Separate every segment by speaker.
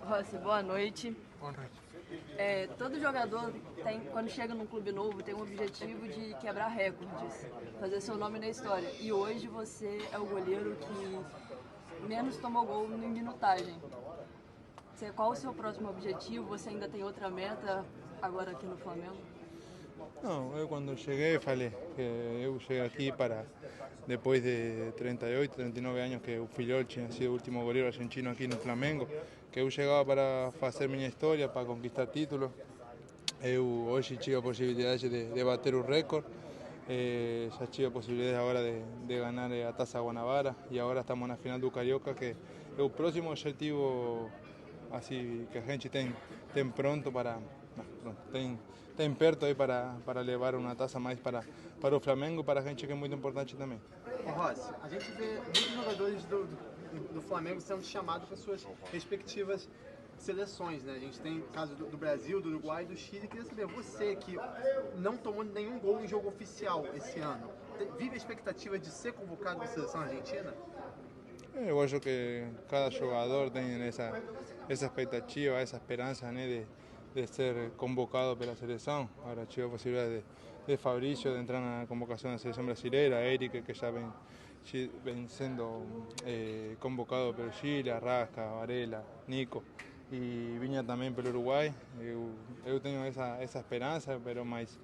Speaker 1: Rossi, boa noite.
Speaker 2: Boa noite.
Speaker 1: Todo jogador quando chega num clube novo, tem um objetivo de quebrar recordes, fazer seu nome na história. E hoje você é o goleiro que menos tomou gol em minutagem. Qual o seu próximo objetivo? Você ainda tem outra meta agora aqui no Flamengo?
Speaker 2: Não, eu quando cheguei falei que eu cheguei aqui para, depois de 38, 39 anos que o Filiol tinha sido o último goleiro argentino aqui no Flamengo, que eu chegava para fazer minha história, para conquistar títulos. Eu hoje tive a possibilidade de bater o recorde, já tive a possibilidade agora de ganhar a Taça Guanabara e agora estamos na final do Carioca, que é o próximo objetivo assim, que a gente tem pronto para... Não, pronto, tem perto aí para levar uma taça mais para o Flamengo e para a gente, que é muito importante também.
Speaker 3: Ô Rossi, a gente vê muitos jogadores do Flamengo sendo chamados para suas respectivas seleções, né? A gente tem o caso do Brasil, do Uruguai e do Chile. Queria saber, você que não tomou nenhum gol em jogo oficial esse ano, vive a expectativa de ser convocado para a seleção argentina?
Speaker 2: Eu acho que cada jogador tem essa expectativa, essa esperança, né, de ser convocado pela seleção. Agora tive a possibilidade de Fabrício de entrar na convocação da seleção brasileira, Eric, que já vem sendo convocado pelo Chile, Arrasca, Varela, Nico, e vinha também pelo Uruguai. Eu tenho essa esperança, mas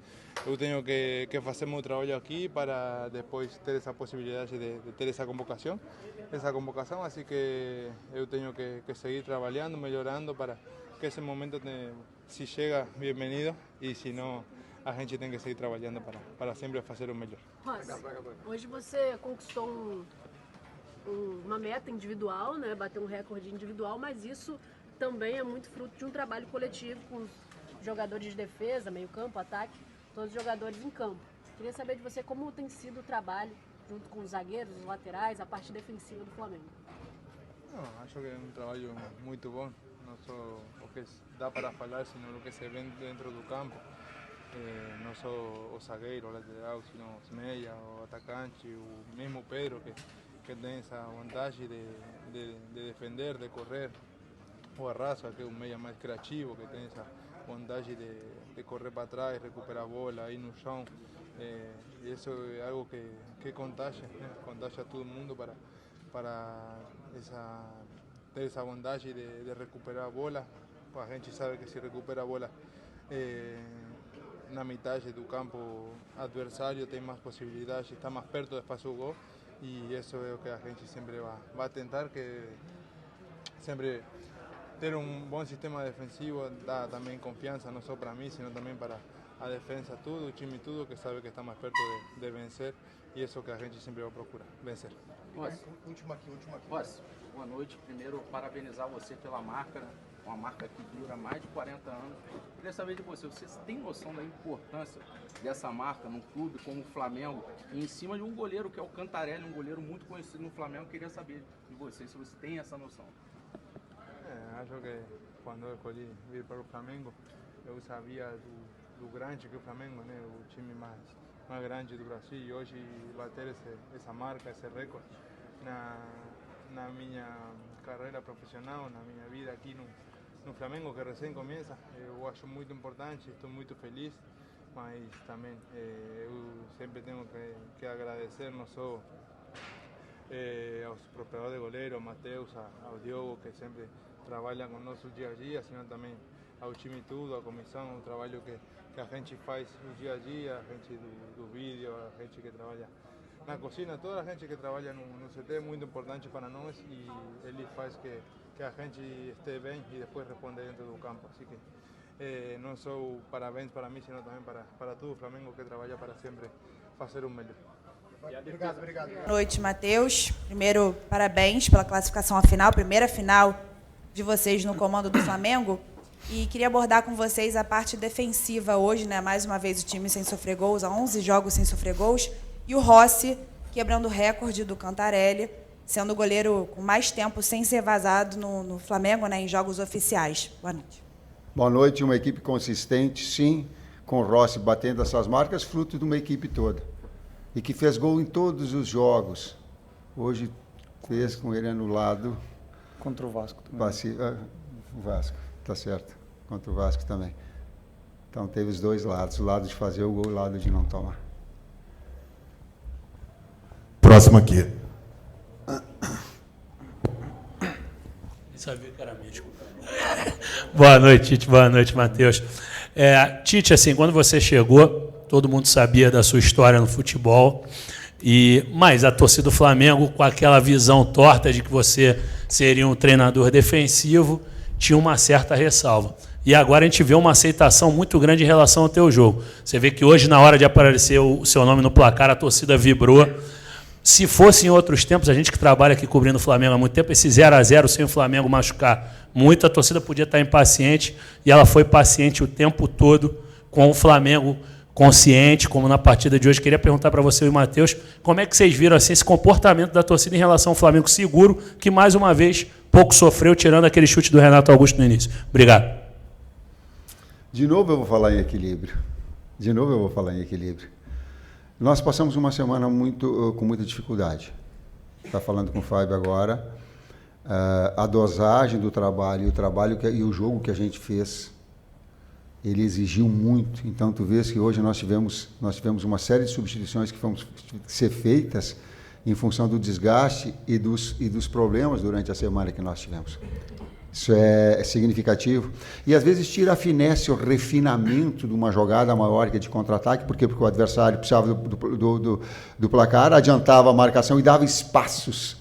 Speaker 2: eu tenho que fazer meu trabalho aqui para depois ter essa possibilidade de ter essa convocação, assim que eu tenho que seguir trabalhando, melhorando para que esse momento, se chega, bem-vindo, e se não, a gente tem que seguir trabalhando para sempre fazer o melhor.
Speaker 4: Rossi, hoje você conquistou uma meta individual, né? Bateu um recorde individual, mas isso também é muito fruto de um trabalho coletivo com os jogadores de defesa, meio-campo, ataque, todos os jogadores em campo. Queria saber de você como tem sido o trabalho junto com os zagueiros, os laterais, a parte defensiva do Flamengo.
Speaker 2: Não, acho que é um trabalho muito bom, não só o que dá para falar, sino o que se vê dentro do campo. Não só o zagueiro, o lateral, sino os meias, o atacante, o mesmo Pedro, que tem essa vantagem de defender, de correr. O Arrasca, que é um meia mais criativo, que tem essa vantagem de correr para trás, recuperar a bola, ir no chão. E isso é algo que contagia, né? Contagia a todo mundo para ter essa vantagem de recuperar a bola. A gente sabe que se recupera a bola na metade do campo adversário, tem mais possibilidades, está mais perto de fazer o gol, e isso é o que a gente sempre vai tentar, que sempre ter um bom sistema defensivo dá também confiança, não só para mim, sino também para a defesa, tudo, o time tudo, que sabe que está mais perto de vencer, e isso que a gente sempre vai procurar, vencer.
Speaker 3: Última aqui.
Speaker 5: Rossi, boa noite. Primeiro, parabenizar você pela marca, né? Uma marca que dura mais de 40 anos. Queria saber de você, você tem noção da importância dessa marca num clube como o Flamengo, e em cima de um goleiro que é o Cantarelli, um goleiro muito conhecido no Flamengo? Queria saber de você se você tem essa noção.
Speaker 2: Acho que quando eu escolhi vir para o Flamengo, eu sabia do grande que é o Flamengo, né? O time mais grande do Brasil, e hoje bater essa marca, esse recorde na minha carreira profissional, na minha vida aqui no Flamengo, que recém começa, eu acho muito importante, estou muito feliz, mas também eu sempre tenho que agradecer não só aos preparadores de goleiro, ao Matheus, ao Diogo, que sempre trabalham conosco dia a dia, sino também ao time todo, à comissão, o trabalho que a gente faz no dia a dia, a gente do vídeo, a gente que trabalha na cozinha, toda a gente que trabalha no CT é muito importante para nós, e ele faz que a gente esteja bem e depois responda dentro do campo. Assim que não só parabéns para mim, sino também para todo o Flamengo, que trabalha para sempre fazer o melhor.
Speaker 3: Obrigado.
Speaker 6: Boa noite, Matheus. Primeiro, parabéns pela classificação à final, primeira final de vocês no comando do Flamengo. E queria abordar com vocês a parte defensiva hoje, né? Mais uma vez o time sem sofrer gols, há 11 jogos sem sofrer gols. E o Rossi quebrando o recorde do Cantarelli, sendo o goleiro com mais tempo sem ser vazado no Flamengo, né? Em jogos oficiais. Boa noite.
Speaker 7: Boa noite, uma equipe consistente, sim, com o Rossi batendo essas marcas, fruto de uma equipe toda. E que fez gol em todos os jogos. Hoje fez com ele anulado.
Speaker 8: Contra o Vasco também.
Speaker 7: o Vasco, tá certo. Contra o Vasco também. Então teve os dois lados, o lado de fazer o gol e o lado de não tomar.
Speaker 8: Próximo aqui.
Speaker 9: Sabia que era mítico. Boa noite, Tite. Boa noite, Matheus. Tite, assim, quando você chegou, todo mundo sabia da sua história no futebol, mas a torcida do Flamengo, com aquela visão torta de que você seria um treinador defensivo, tinha uma certa ressalva. E agora a gente vê uma aceitação muito grande em relação ao teu jogo. Você vê que hoje, na hora de aparecer o seu nome no placar, a torcida vibrou. Se fosse em outros tempos, a gente que trabalha aqui cobrindo o Flamengo há muito tempo, esse 0-0 sem o Flamengo machucar muito, a torcida podia estar impaciente, e ela foi paciente o tempo todo com o Flamengo consciente, como na partida de hoje. Queria perguntar para você e o Matheus, como é que vocês viram assim, esse comportamento da torcida em relação ao Flamengo seguro, que mais uma vez pouco sofreu, tirando aquele chute do Renato Augusto no início. Obrigado.
Speaker 7: De novo eu vou falar em equilíbrio. Nós passamos uma semana com muita dificuldade. Está falando com o Fábio agora. A dosagem do trabalho e o jogo que a gente fez, ele exigiu muito. Então, tu vês que hoje nós tivemos uma série de substituições que foram ser feitas em função do desgaste e dos problemas durante a semana que nós tivemos. Isso é significativo. E, às vezes, tira a finesse, o refinamento de uma jogada maior que é de contra-ataque, porque o adversário precisava do placar, adiantava a marcação e dava espaços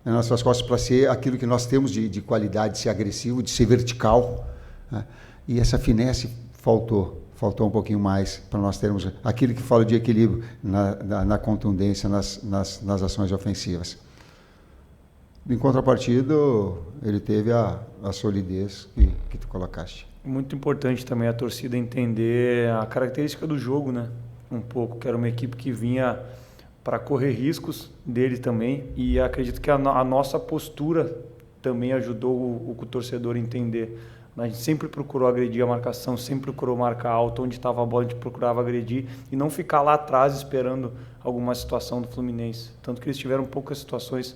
Speaker 7: nas suas costas para ser aquilo que nós temos de qualidade, de ser agressivo, de ser vertical. Né? E essa finesse faltou um pouquinho mais para nós termos aquilo que falo de equilíbrio na contundência, nas ações ofensivas. Em contrapartida, ele teve a solidez que tu colocaste.
Speaker 10: Muito importante também a torcida entender a característica do jogo, né? Um pouco, que era uma equipe que vinha para correr riscos dele também, e acredito que a nossa postura também ajudou o torcedor a entender. A gente sempre procurou agredir a marcação, sempre procurou marcar alto, onde estava a bola a gente procurava agredir e não ficar lá atrás esperando alguma situação do Fluminense. Tanto que eles tiveram poucas situações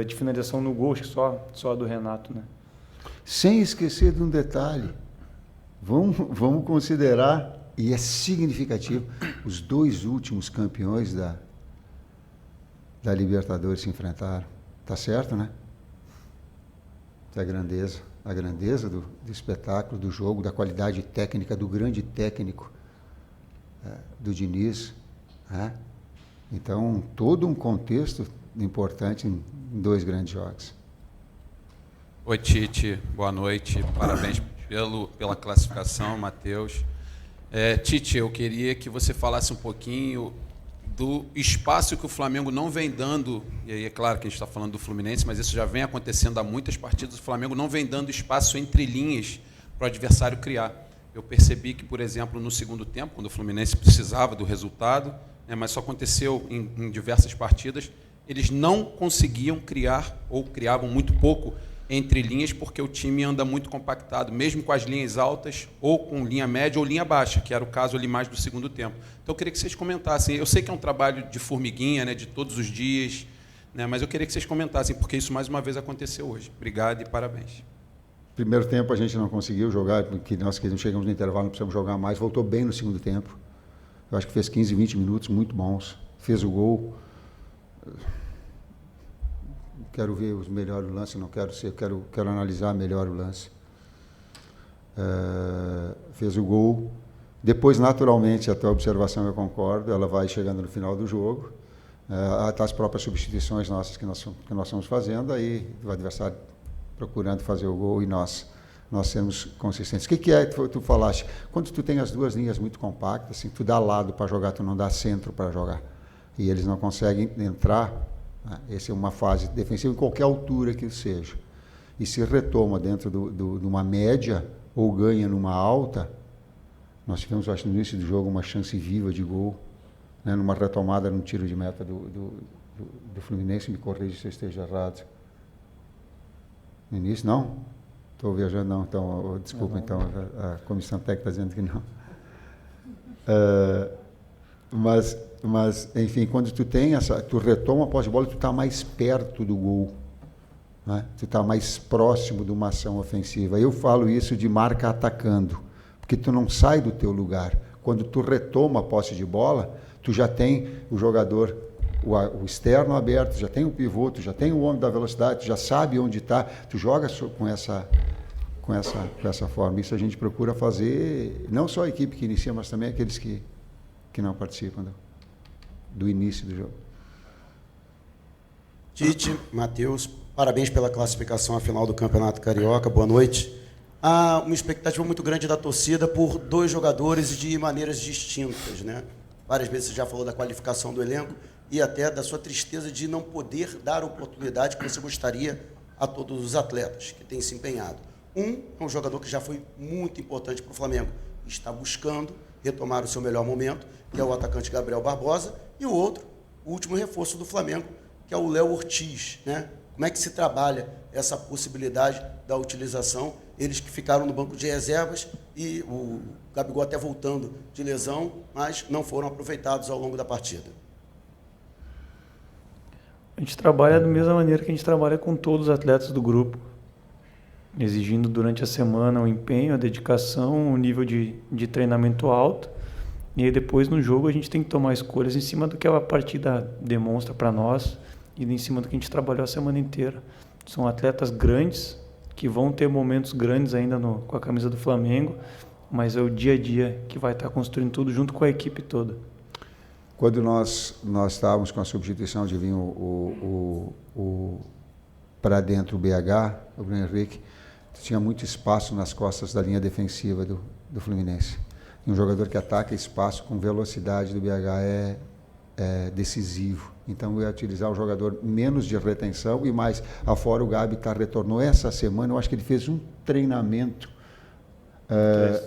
Speaker 10: de finalização no gol, acho que só a do Renato, né?
Speaker 7: Sem esquecer de um detalhe, vamos considerar, e é significativo, os dois últimos campeões da Libertadores se enfrentaram. Tá certo, né? A grandeza do espetáculo, do jogo, da qualidade técnica, do grande técnico do Diniz. Né? Então, todo um contexto importante em dois grandes jogos.
Speaker 11: Oi, Tite, boa noite, parabéns pela classificação, Matheus. Tite, eu queria que você falasse um pouquinho do espaço que o Flamengo não vem dando, e aí é claro que a gente está falando do Fluminense, mas isso já vem acontecendo há muitas partidas, o Flamengo não vem dando espaço entre linhas para o adversário criar. Eu percebi que, por exemplo, no segundo tempo, quando o Fluminense precisava do resultado, mas só aconteceu em diversas partidas, eles não conseguiam criar, ou criavam muito pouco, entre linhas, porque o time anda muito compactado, mesmo com as linhas altas, ou com linha média ou linha baixa, que era o caso ali mais do segundo tempo. Então, eu queria que vocês comentassem. Eu sei que é um trabalho de formiguinha, né, de todos os dias, né, mas eu queria que vocês comentassem, porque isso mais uma vez aconteceu hoje. Obrigado e parabéns.
Speaker 7: Primeiro tempo a gente não conseguiu jogar, porque nós que não chegamos no intervalo, não precisamos jogar mais. Voltou bem no segundo tempo. Eu acho que fez 15, 20 minutos muito bons. Fez o gol. Quero ver os melhores lances, não quero ser, quero analisar melhor o lance. Fez o gol. Depois, naturalmente, a tua observação eu concordo, ela vai chegando no final do jogo. As próprias substituições nossas que nós estamos fazendo, aí o adversário procurando fazer o gol e nós sermos consistentes. O que é que tu falaste? Quando tu tem as duas linhas muito compactas, assim, tu dá lado para jogar, tu não dá centro para jogar. E eles não conseguem entrar. Essa é uma fase defensiva em qualquer altura que seja. E se retoma dentro de uma média ou ganha numa alta, nós tivemos, acho, no início do jogo, uma chance viva de gol, né, numa retomada, num tiro de meta do Fluminense. Me corrija se eu esteja errado. No início, não? Estou viajando, não. Então, desculpa, então, a comissão técnica está dizendo que não. Mas, enfim, quando tu tem tu retoma a posse de bola, tu está mais perto do gol. né? Tu está mais próximo de uma ação ofensiva. Eu falo isso de marca atacando, porque tu não sai do teu lugar. Quando tu retoma a posse de bola, tu já tem o jogador, o externo aberto, já tem o pivô, tu já tem o homem da velocidade, tu já sabe onde está, tu joga com essa forma. Isso a gente procura fazer, não só a equipe que inicia, mas também aqueles que não participam do início do jogo.
Speaker 12: Tite, Matheus, parabéns pela classificação à final do Campeonato Carioca, boa noite. Há uma expectativa muito grande da torcida por 2 jogadores de maneiras distintas, né? Várias vezes você já falou da qualificação do elenco e até da sua tristeza de não poder dar a oportunidade que você gostaria a todos os atletas que têm se empenhado. Um é um jogador que já foi muito importante para o Flamengo, está buscando retomar o seu melhor momento, que é o atacante Gabriel Barbosa, e o outro, o último reforço do Flamengo, que é o Léo Ortiz, né? Como é que se trabalha essa possibilidade da utilização? Eles que ficaram no banco de reservas e o Gabigol até voltando de lesão, mas não foram aproveitados ao longo da partida.
Speaker 10: A gente trabalha da mesma maneira que a gente trabalha com todos os atletas do grupo, exigindo durante a semana o empenho, a dedicação, o nível de treinamento alto. E aí depois no jogo a gente tem que tomar escolhas em cima do que a partida demonstra para nós e em cima do que a gente trabalhou a semana inteira. São atletas grandes que vão ter momentos grandes ainda com a camisa do Flamengo, mas é o dia a dia que vai estar construindo tudo junto com a equipe toda.
Speaker 7: Quando nós estávamos com a substituição de vir para dentro o BH, o Bruno Henrique, tinha muito espaço nas costas da linha defensiva do Fluminense. E um jogador que ataca espaço com velocidade do BH é decisivo. Então, eu ia utilizar o jogador menos de retenção e mais. Afora o Gabi retornou essa semana, eu acho que ele fez um treinamento,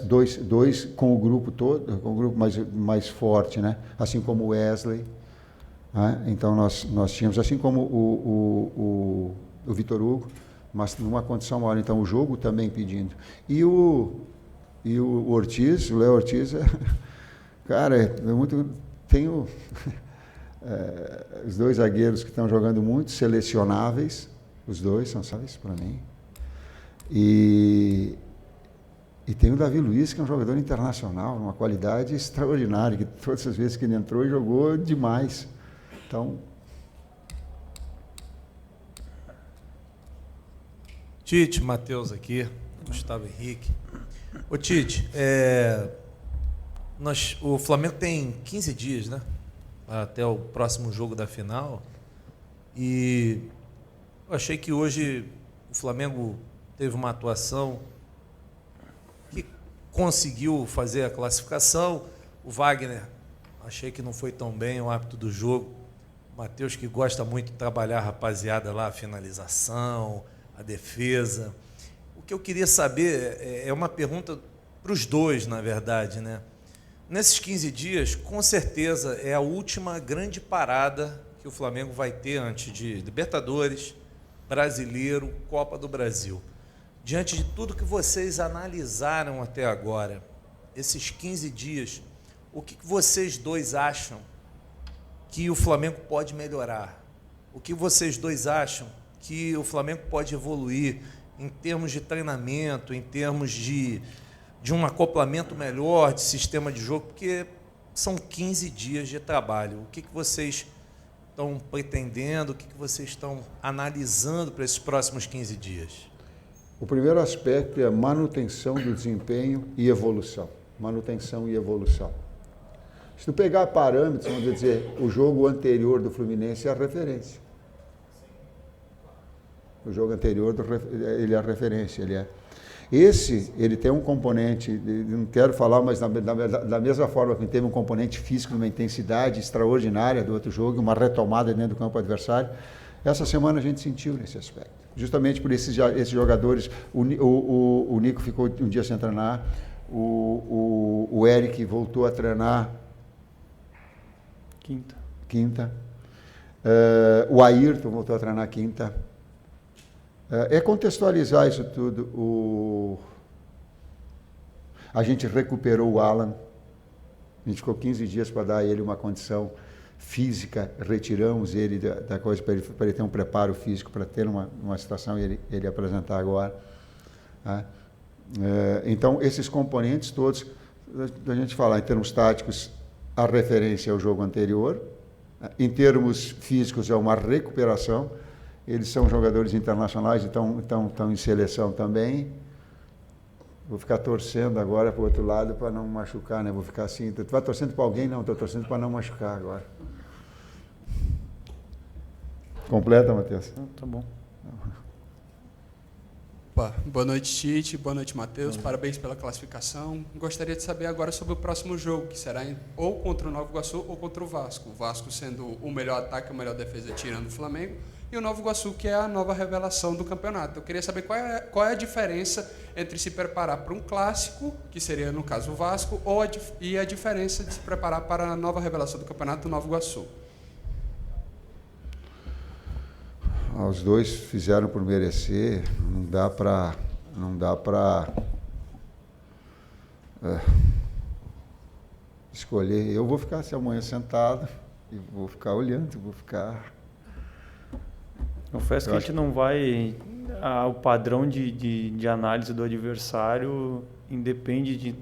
Speaker 7: dois com o grupo todo, com o grupo mais forte, né? Assim como o Wesley. Né? Então, nós tínhamos, assim como o Vitor Hugo, mas numa condição maior. Então, o jogo também pedindo. E o Ortiz, o Léo Ortiz, cara, tenho os 2 zagueiros que estão jogando muito, selecionáveis, os 2 são sáveis para mim. E tem o Davi Luiz, que é um jogador internacional, uma qualidade extraordinária, que todas as vezes que ele entrou, jogou demais. Então...
Speaker 13: Tite, Matheus aqui, Gustavo Henrique. Ô Tite, o Flamengo tem 15 dias, né? Até o próximo jogo da final. E eu achei que hoje o Flamengo teve uma atuação que conseguiu fazer a classificação. O Wagner, achei que não foi tão bem o hábito do jogo. O Matheus, que gosta muito de trabalhar a rapaziada lá, a finalização, a defesa. O que eu queria saber é uma pergunta para os 2, na verdade, né? Nesses 15 dias, com certeza, é a última grande parada que o Flamengo vai ter antes de Libertadores, Brasileiro, Copa do Brasil. Diante de tudo que vocês analisaram até agora, esses 15 dias, o que vocês 2 acham que o Flamengo pode melhorar? O que vocês 2 acham que o Flamengo pode evoluir em termos de treinamento, em termos de um acoplamento melhor de sistema de jogo, porque são 15 dias de trabalho. O que vocês estão pretendendo, o que vocês estão analisando para esses próximos 15 dias?
Speaker 7: O primeiro aspecto é a manutenção do desempenho e evolução. Manutenção e evolução. Se tu pegar parâmetros, vamos dizer, o jogo anterior do Fluminense é a referência. O jogo anterior, ele é a referência, ele tem um componente, não quero falar, mas da mesma forma que teve um componente físico, uma intensidade extraordinária do outro jogo, uma retomada dentro do campo adversário, essa semana a gente sentiu nesse aspecto. Justamente por esses jogadores, o Nico ficou um dia sem treinar, o Eric voltou a treinar quinta. O Ayrton voltou a treinar quinta. É contextualizar isso tudo. A gente recuperou o Alan, a gente ficou 15 dias para dar a ele uma condição física, retiramos ele da coisa para ele ter um preparo físico para ter uma situação e ele apresentar agora. Tá? Então, esses componentes todos, a gente falar em termos táticos, a referência ao jogo anterior, em termos físicos é uma recuperação, eles são jogadores internacionais, então estão em seleção também. Vou ficar torcendo agora para o outro lado para não machucar, né? Vou ficar assim, tu vai torcendo para alguém? Não, estou torcendo para não machucar agora. Completa, Matheus?
Speaker 10: Tá bom.
Speaker 14: Boa noite, Tite. Boa noite, Matheus. Parabéns pela classificação. Gostaria de saber agora sobre o próximo jogo, que será ou contra o Nova Iguaçu ou contra o Vasco. O Vasco sendo o melhor ataque, a melhor defesa tirando o Flamengo, e o Nova Iguaçu, que é a nova revelação do campeonato. Eu queria saber qual é a diferença entre se preparar para um clássico, que seria, no caso, o Vasco, e a diferença de se preparar para a nova revelação do campeonato, o Nova Iguaçu.
Speaker 7: Os dois fizeram por merecer, não dá para escolher. Eu vou ficar amanhã sentado e vou ficar olhando, vou ficar...
Speaker 10: Confesso que a gente não vai... O padrão de análise do adversário independe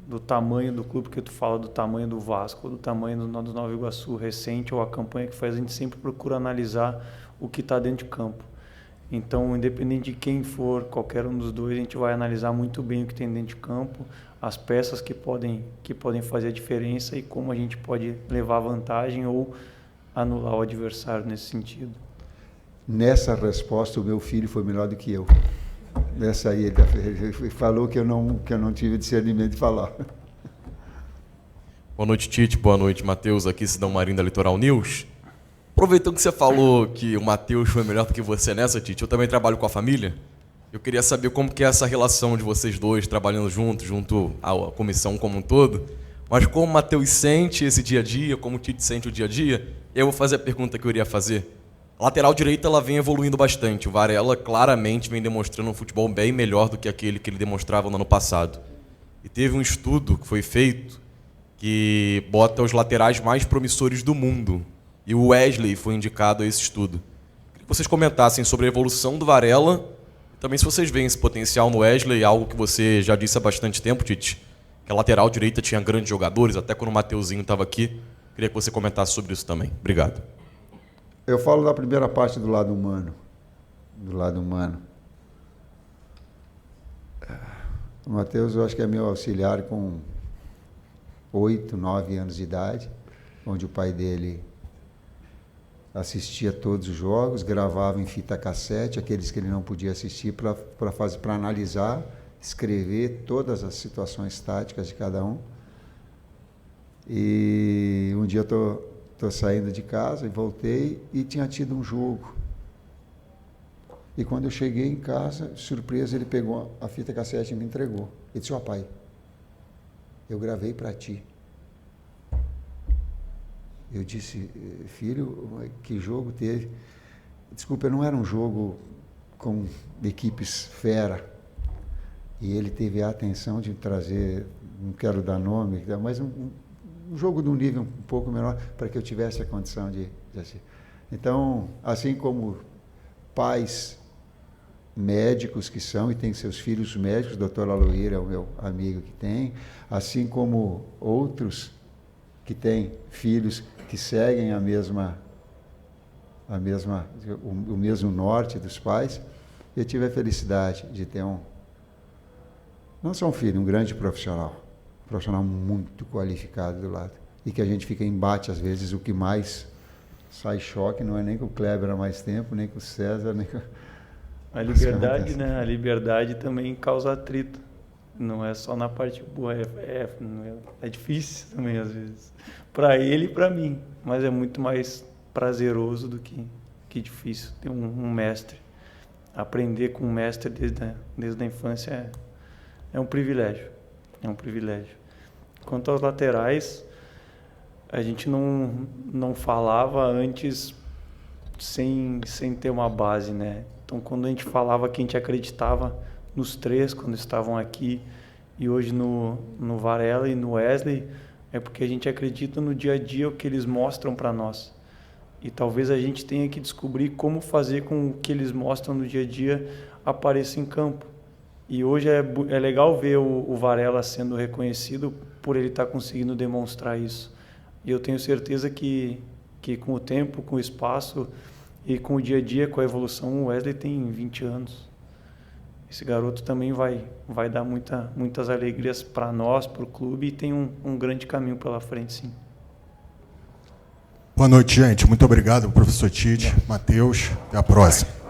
Speaker 10: do tamanho do clube, que tu fala do tamanho do Vasco, do tamanho do Nova Iguaçu recente, ou a campanha que faz, a gente sempre procura analisar o que está dentro de campo. Então, independente de quem for, qualquer um dos dois, a gente vai analisar muito bem o que tem dentro de campo, as peças que podem fazer a diferença e como a gente pode levar vantagem ou anular o adversário nesse sentido.
Speaker 7: Nessa resposta, o meu filho foi melhor do que eu. Nessa aí, ele falou que eu não tive discernimento de falar.
Speaker 15: Boa noite, Tite. Boa noite, Matheus. Aqui, Cidão Marinho da Litoral News. Aproveitando que você falou que o Matheus foi melhor do que você nessa, Tite, eu também trabalho com a família. Eu queria saber como que é essa relação de vocês dois, trabalhando junto à comissão como um todo. Mas como o Matheus sente esse dia a dia, como o Tite sente o dia a dia, eu vou fazer a pergunta que eu iria fazer. A lateral direita ela vem evoluindo bastante. O Varela claramente vem demonstrando um futebol bem melhor do que aquele que ele demonstrava no ano passado. E teve um estudo que foi feito que bota os laterais mais promissores do mundo. E o Wesley foi indicado a esse estudo. Queria que vocês comentassem sobre a evolução do Varela e também se vocês veem esse potencial no Wesley, algo que você já disse há bastante tempo, Tite, que a lateral direita tinha grandes jogadores, até quando o Mateuzinho estava aqui. Queria que você comentasse sobre isso também. Obrigado.
Speaker 7: Eu falo da primeira parte do lado humano. O Matheus, eu acho que é meu auxiliar com 8, 9 anos de idade, onde o pai dele assistia todos os jogos, gravava em fita cassete, aqueles que ele não podia assistir, para analisar, escrever todas as situações táticas de cada um. E um dia eu estou saindo de casa e voltei e tinha tido um jogo. E quando eu cheguei em casa, surpresa, ele pegou a fita cassete e me entregou. Ele disse: ó, pai, eu gravei para ti. Eu disse: filho, que jogo teve? Desculpa, não era um jogo com equipes fera. E ele teve a atenção de trazer, não quero dar nome, mas um jogo de um nível um pouco menor, para que eu tivesse a condição de assistir. Então, assim como pais médicos que são e têm seus filhos médicos, o doutor Aloíra é o meu amigo que tem, assim como outros que têm filhos que seguem o mesmo norte dos pais, eu tive a felicidade de ter não só um filho, um grande profissional muito qualificado do lado, e que a gente fica em embate às vezes, o que mais sai choque não é nem com o Kleber há mais tempo, nem com o César, nem com...
Speaker 10: A liberdade, né? A liberdade também causa atrito. Não é só na parte boa, é difícil também às vezes. Para ele e para mim, mas é muito mais prazeroso do que difícil ter um mestre. Aprender com um mestre desde a infância é um privilégio. É um privilégio. Quanto aos laterais, a gente não falava antes sem ter uma base, né? Então, quando a gente falava que a gente acreditava nos três, quando estavam aqui, e hoje no Varela e no Wesley, é porque a gente acredita no dia a dia o que eles mostram para nós. E talvez a gente tenha que descobrir como fazer com que eles mostram no dia a dia apareça em campo. E hoje é legal ver o Varela sendo reconhecido por ele estar conseguindo demonstrar isso. E eu tenho certeza que com o tempo, com o espaço e com o dia a dia, com a evolução, o Wesley tem 20 anos. Esse garoto também vai dar muitas alegrias para nós, para o clube, e tem um grande caminho pela frente, sim.
Speaker 8: Boa noite, gente. Muito obrigado, professor Tite, Matheus. Até a próxima.